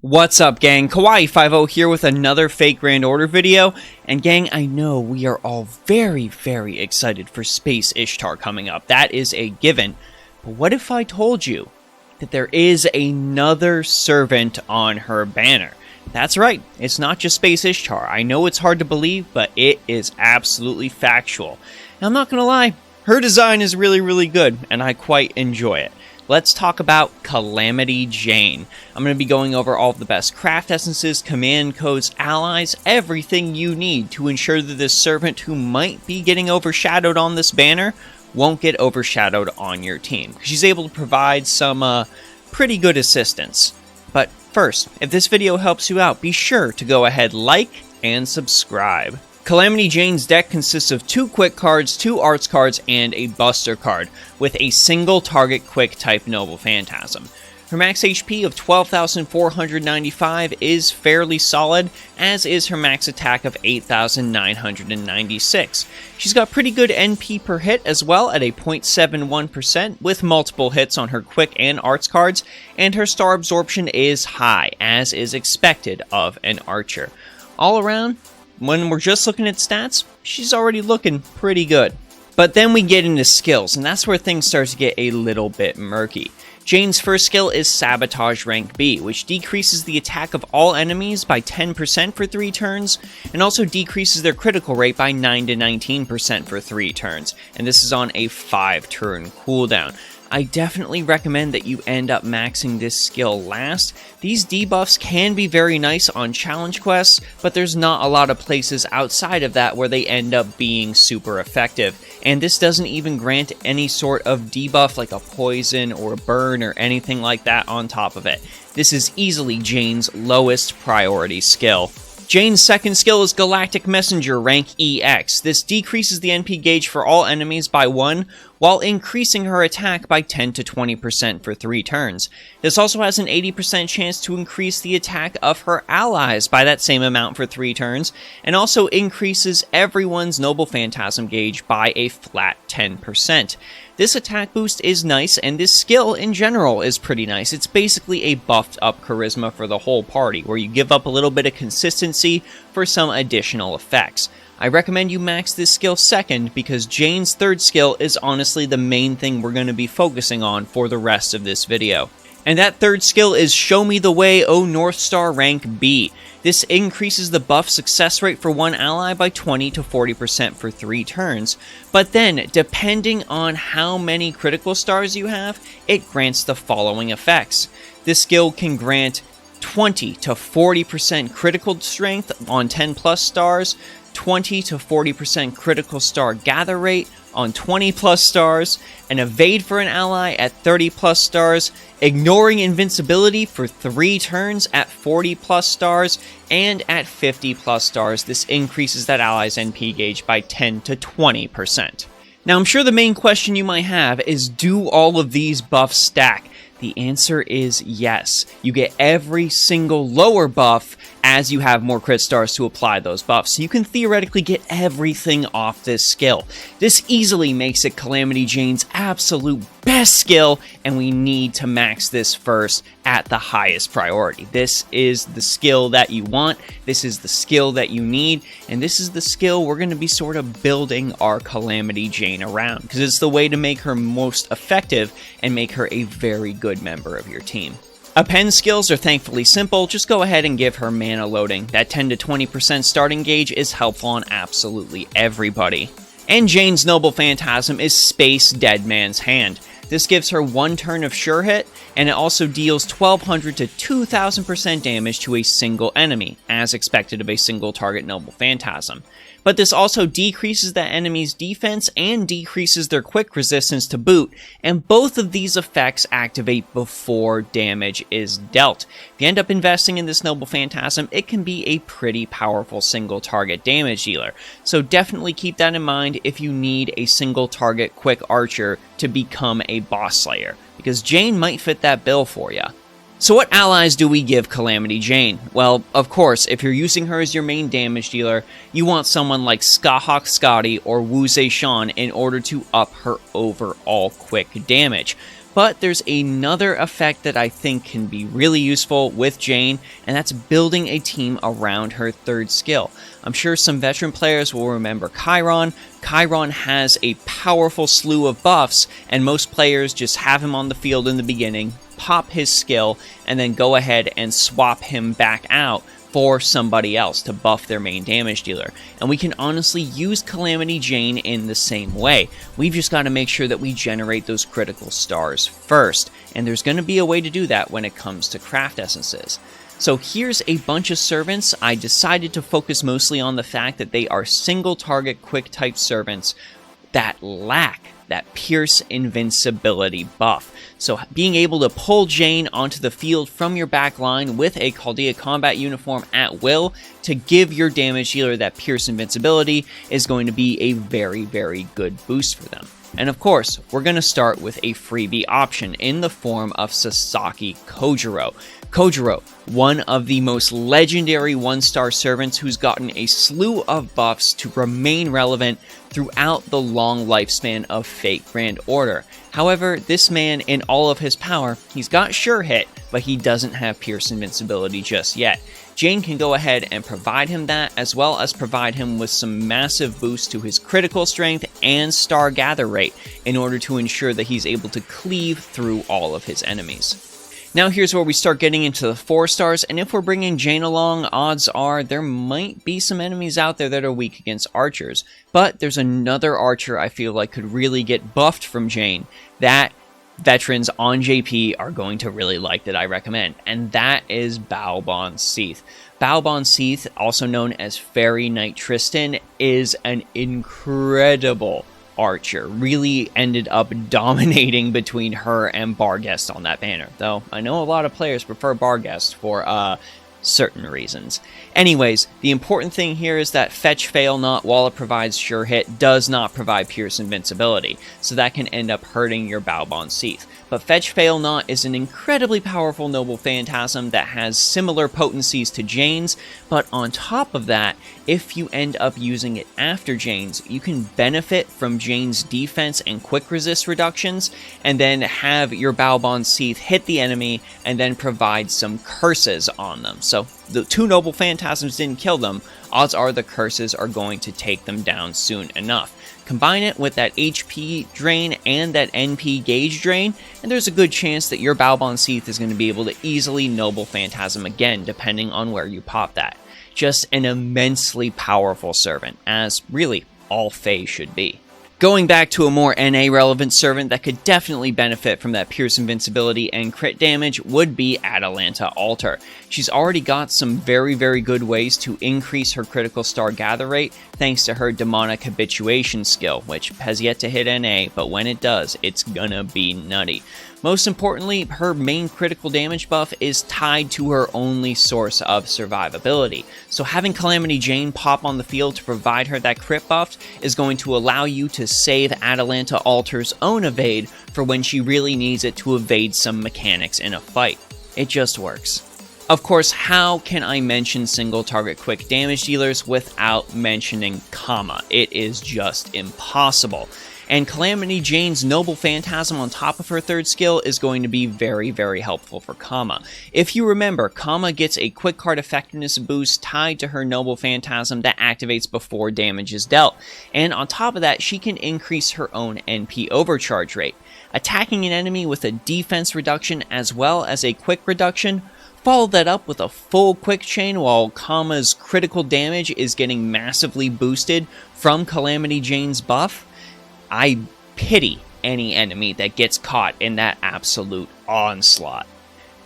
What's up, gang? Kawaii50 here with another fake Grand Order video, and gang, I know we are all very excited for Space Ishtar coming up. That is a given. But what if I told you that there is another servant on her banner? That's right, it's not just Space Ishtar. I know it's hard to believe, but it is absolutely factual. Now, I'm not gonna lie, her design is really good, and I quite enjoy it. Let's talk about Calamity Jane. I'm going to be going over all of the best craft essences, command codes, allies, everything you need to ensure that this servant who might be getting overshadowed on this banner won't get overshadowed on your team. She's able to provide some pretty good assistance. But first, if this video helps you out, be sure to go ahead, like, and subscribe. Calamity Jane's deck consists of 2 quick cards, 2 arts cards, and a buster card, with a single target quick type Noble Phantasm. Her max HP of 12,495 is fairly solid, as is her max attack of 8,996. She's got pretty good NP per hit as well at a 0.71%, with multiple hits on her quick and arts cards, and her star absorption is high, as is expected of an archer. All around, when we're just looking at stats, she's already looking pretty good. But then we get into skills, and that's where things start to get a little bit murky. Jane's first skill is Sabotage rank B, which decreases the attack of all enemies by 10% for 3 turns, and also decreases their critical rate by 9 to 19% for 3 turns, and this is on a 5-turn cooldown. I definitely recommend that you end up maxing this skill last. These debuffs can be very nice on challenge quests, but there's not a lot of places outside of that where they end up being super effective. And this doesn't even grant any sort of debuff like a poison or a burn or anything like that on top of it. This is easily Jane's lowest priority skill. Jane's second skill is Galactic Messenger rank EX. This decreases the NP gauge for all enemies by 1, while increasing her attack by 10 to 20% for 3 turns. This also has an 80% chance to increase the attack of her allies by that same amount for 3 turns, and also increases everyone's Noble Phantasm gauge by a flat 10%. This attack boost is nice, and this skill in general is pretty nice. It's basically a buffed up charisma for the whole party, where you give up a little bit of consistency for some additional effects. I recommend you max this skill second, because Jane's third skill is honestly the main thing we're going to be focusing on for the rest of this video. And that third skill is Show Me the Way, O North Star rank B. This increases the buff success rate for one ally by 20 to 40% for 3 turns, but then, depending on how many critical stars you have, it grants the following effects. This skill can grant 20 to 40% critical strength on 10 plus stars, 20 to 40% critical star gather rate on 20 plus stars, an evade for an ally at 30 plus stars, ignoring invincibility for 3 turns at 40 plus stars, and at 50 plus stars, this increases that ally's NP gauge by 10 to 20%. Now, I'm sure the main question you might have is, do all of these buffs stack? The answer is yes. You get every single lower buff as you have more crit stars to apply those buffs, so you can theoretically get everything off this skill. This easily makes it Calamity Jane's absolute best skill, and we need to max this first at the highest priority. This is the skill that you want, this is the skill that you need, and this is the skill we're going to be sort of building our Calamity Jane around, because it's the way to make her most effective and make her a very good member of your team. Append skills are thankfully simple, just go ahead and give her mana loading. That 10 to 20% starting gauge is helpful on absolutely everybody. And Jane's Noble Phantasm is Space Dead Man's Hand. This gives her 1 turn of sure hit, and it also deals 1200 to 2000% damage to a single enemy, as expected of a single target Noble Phantasm. But this also decreases that enemy's defense and decreases their quick resistance to boot, and both of these effects activate before damage is dealt. If you end up investing in this Noble Phantasm, it can be a pretty powerful single target damage dealer, so definitely keep that in mind if you need a single target quick archer to become a boss slayer, because Jane might fit that bill for you. So what allies do we give Calamity Jane? Well, of course, if you're using her as your main damage dealer, you want someone like Skahawk Scotty or Wuzei Sean in order to up her overall quick damage. But there's another effect that I think can be really useful with Jane, and that's building a team around her third skill. I'm sure some veteran players will remember Chiron. Chiron has a powerful slew of buffs, and most players just have him on the field in the beginning, pop his skill, and then go ahead and swap him back out for somebody else to buff their main damage dealer. And we can honestly use Calamity Jane in the same way. We've just got to make sure that we generate those critical stars first, and there's going to be a way to do that when it comes to craft essences. So here's a bunch of servants. I decided to focus mostly on the fact that they are single target quick type servants that lack that Pierce invincibility buff. So being able to pull Jane onto the field from your back line with a Chaldea combat uniform at will to give your damage dealer that Pierce invincibility is going to be a very, very good boost for them. And of course, we're going to start with a freebie option in the form of Sasaki Kojiro. Kojiro, one of the most legendary one-star servants who's gotten a slew of buffs to remain relevant throughout the long lifespan of Fate Grand Order. However, this man, in all of his power, he's got Sure Hit, but he doesn't have Pierce Invincibility just yet. Jane can go ahead and provide him that, as well as provide him with some massive boosts to his critical strength and star gather rate in order to ensure that he's able to cleave through all of his enemies. Now here's where we start getting into the 4 stars, and if we're bringing Jane along, odds are there might be some enemies out there that are weak against archers. But there's another archer I feel like could really get buffed from Jane that veterans on JP are going to really like, that I recommend, and that is Balbon Seath. Balbon Seath, also known as Fairy Knight Tristan, is an incredible archer. Really ended up dominating between her and Barghest on that banner, though I know a lot of players prefer Barghest for certain reasons. Anyways, the important thing here is that Fetch Fail Not, while it provides Sure Hit, does not provide Pierce Invincibility, so that can end up hurting your Balbon Seath. But Fetch Fail Not is an incredibly powerful noble phantasm that has similar potencies to Jane's, but on top of that, if you end up using it after Jane's, you can benefit from Jane's defense and quick resist reductions, and then have your Balbon Seath hit the enemy, and then provide some curses on them. So the 2 noble phantasms didn't kill them, odds are the curses are going to take them down soon enough. Combine it with that HP drain and that NP gauge drain, and there's a good chance that your Balbon Seath is going to be able to easily noble phantasm again, depending on where you pop that. Just an immensely powerful servant, as really all Fae should be. Going back to a more NA relevant servant that could definitely benefit from that Pierce Invincibility and crit damage would be Atalanta Altar. She's already got some very, very good ways to increase her critical star gather rate thanks to her Demonic Habituation skill, which has yet to hit NA, but when it does, it's gonna be nutty. Most importantly, her main critical damage buff is tied to her only source of survivability. So having Calamity Jane pop on the field to provide her that crit buff is going to allow you to save Atalanta Altar's own evade for when she really needs it to evade some mechanics in a fight. It just works. Of course, how can I mention single target quick damage dealers without mentioning Kama? It is just impossible. And Calamity Jane's Noble Phantasm on top of her 3rd skill is going to be very, very helpful for Kama. If you remember, Kama gets a quick card effectiveness boost tied to her Noble Phantasm that activates before damage is dealt. And on top of that, she can increase her own NP overcharge rate. Attacking an enemy with a defense reduction as well as a quick reduction, follow that up with a full quick chain while Kama's critical damage is getting massively boosted from Calamity Jane's buff. I pity any enemy that gets caught in that absolute onslaught.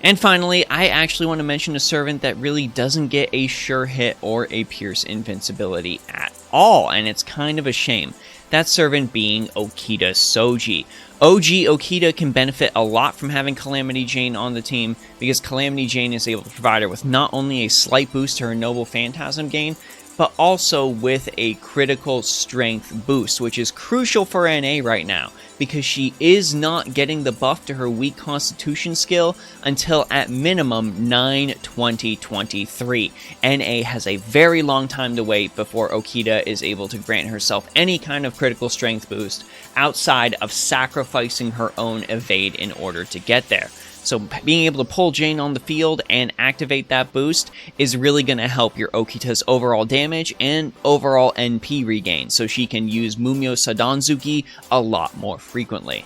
And finally, I actually want to mention a servant that really doesn't get a Sure Hit or a Pierce Invincibility at all, and it's kind of a shame. That servant being Okita Soji. OG Okita can benefit a lot from having Calamity Jane on the team, because Calamity Jane is able to provide her with not only a slight boost to her Noble Phantasm gain, but also with a critical strength boost, which is crucial for NA right now, because she is not getting the buff to her weak constitution skill until at minimum 9/20/23. NA has a very long time to wait before Okita is able to grant herself any kind of critical strength boost outside of sacrificing her own evade in order to get there. So being able to pull Jane on the field and activate that boost is really going to help your Okita's overall damage and overall NP regain, so she can use Mumio Sadanzuki a lot more frequently.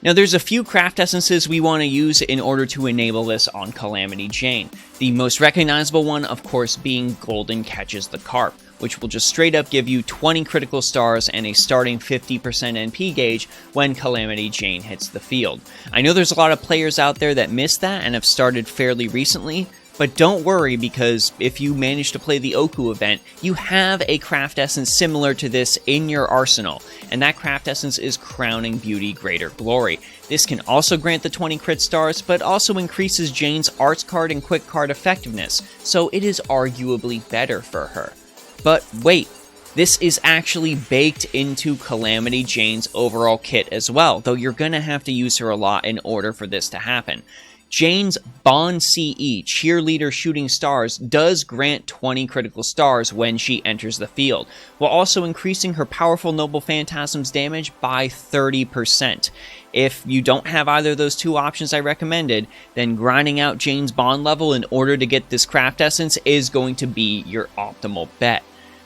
Now there's a few craft essences we want to use in order to enable this on Calamity Jane. The most recognizable one, of course, being Golden Catches the Carp, which will just straight up give you 20 critical stars and a starting 50% NP gauge when Calamity Jane hits the field. I know there's a lot of players out there that missed that and have started fairly recently, but don't worry, because if you manage to play the Oku event, you have a craft essence similar to this in your arsenal, and that craft essence is Crowning Beauty Greater Glory. This can also grant the 20 crit stars, but also increases Jane's arts card and quick card effectiveness, so it is arguably better for her. But wait, this is actually baked into Calamity Jane's overall kit as well, though you're going to have to use her a lot in order for this to happen. Jane's Bond CE, Cheerleader Shooting Stars, does grant 20 critical stars when she enters the field, while also increasing her powerful Noble Phantasm's damage by 30%. If you don't have either of those two options I recommended, then grinding out Jane's Bond level in order to get this craft essence is going to be your optimal bet.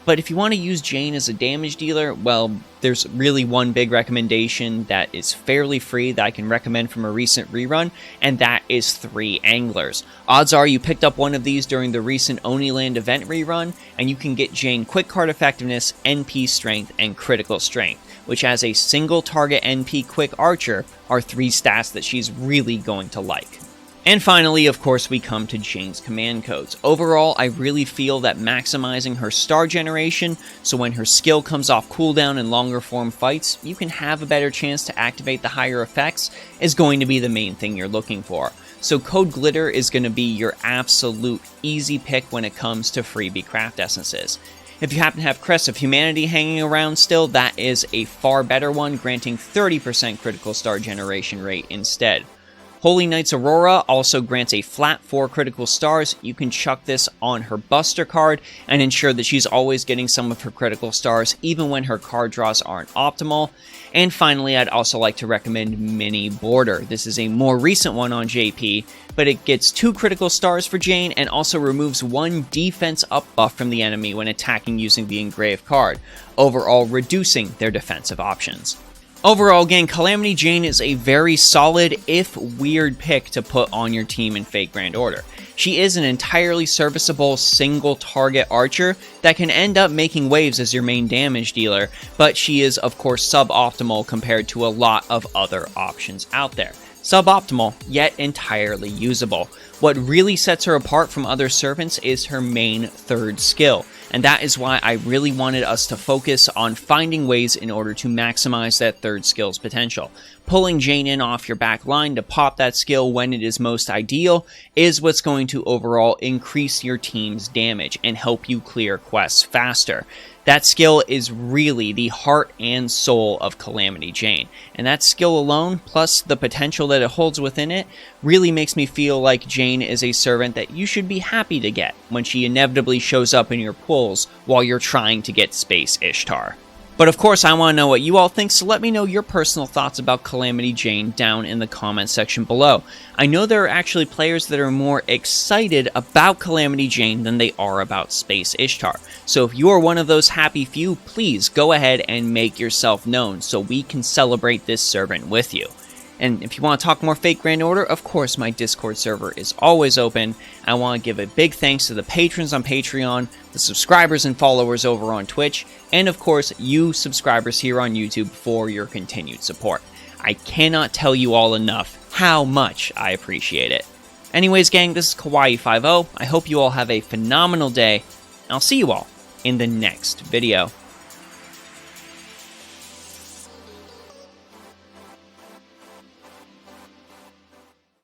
But if you want to use Jane as a damage dealer, well, there's really one big recommendation that is fairly free that I can recommend from a recent rerun, and that is 3 Anglers. Odds are you picked up one of these during the recent Oniland event rerun, and you can get Jane quick card effectiveness, NP strength, and critical strength, which as a single target NP quick archer are 3 stats that she's really going to like. And finally, of course, we come to Jane's command codes. Overall, I really feel that maximizing her star generation, so when her skill comes off cooldown in longer form fights, you can have a better chance to activate the higher effects, is going to be the main thing you're looking for. So Code Glitter is going to be your absolute easy pick when it comes to freebie craft essences. If you happen to have Crest of Humanity hanging around still, that is a far better one, granting 30% critical star generation rate instead. Holy Knight's Aurora also grants a flat 4 critical stars. You can chuck this on her Buster card and ensure that she's always getting some of her critical stars even when her card draws aren't optimal. And finally, I'd also like to recommend Mini Border. This is a more recent one on JP, but it gets 2 critical stars for Jane and also removes 1 defense up buff from the enemy when attacking using the engraved card, overall reducing their defensive options. Overall, gang, Calamity Jane is a very solid, if weird, pick to put on your team in Fate Grand Order. She is an entirely serviceable single-target archer that can end up making waves as your main damage dealer, but she is, of course, suboptimal compared to a lot of other options out there. Suboptimal, yet entirely usable. What really sets her apart from other servants is her main 3rd skill, and that is why I really wanted us to focus on finding ways in order to maximize that 3rd skill's potential. Pulling Jane in off your back line to pop that skill when it is most ideal is what's going to overall increase your team's damage and help you clear quests faster. That skill is really the heart and soul of Calamity Jane, and that skill alone, plus the potential that it holds within it, really makes me feel like Jane is a servant that you should be happy to get when she inevitably shows up in your pulls while you're trying to get Space Ishtar. But of course, I want to know what you all think, so let me know your personal thoughts about Calamity Jane down in the comments section below. I know there are actually players that are more excited about Calamity Jane than they are about Space Ishtar. So if you are one of those happy few, please go ahead and make yourself known so we can celebrate this servant with you. And if you want to talk more Fate Grand Order, of course my Discord server is always open. I want to give a big thanks to the patrons on Patreon, the subscribers and followers over on Twitch, and of course you subscribers here on YouTube for your continued support. I cannot tell you all enough how much I appreciate it. Anyways, gang, this is Kawaii50. I hope you all have a phenomenal day, and I'll see you all in the next video.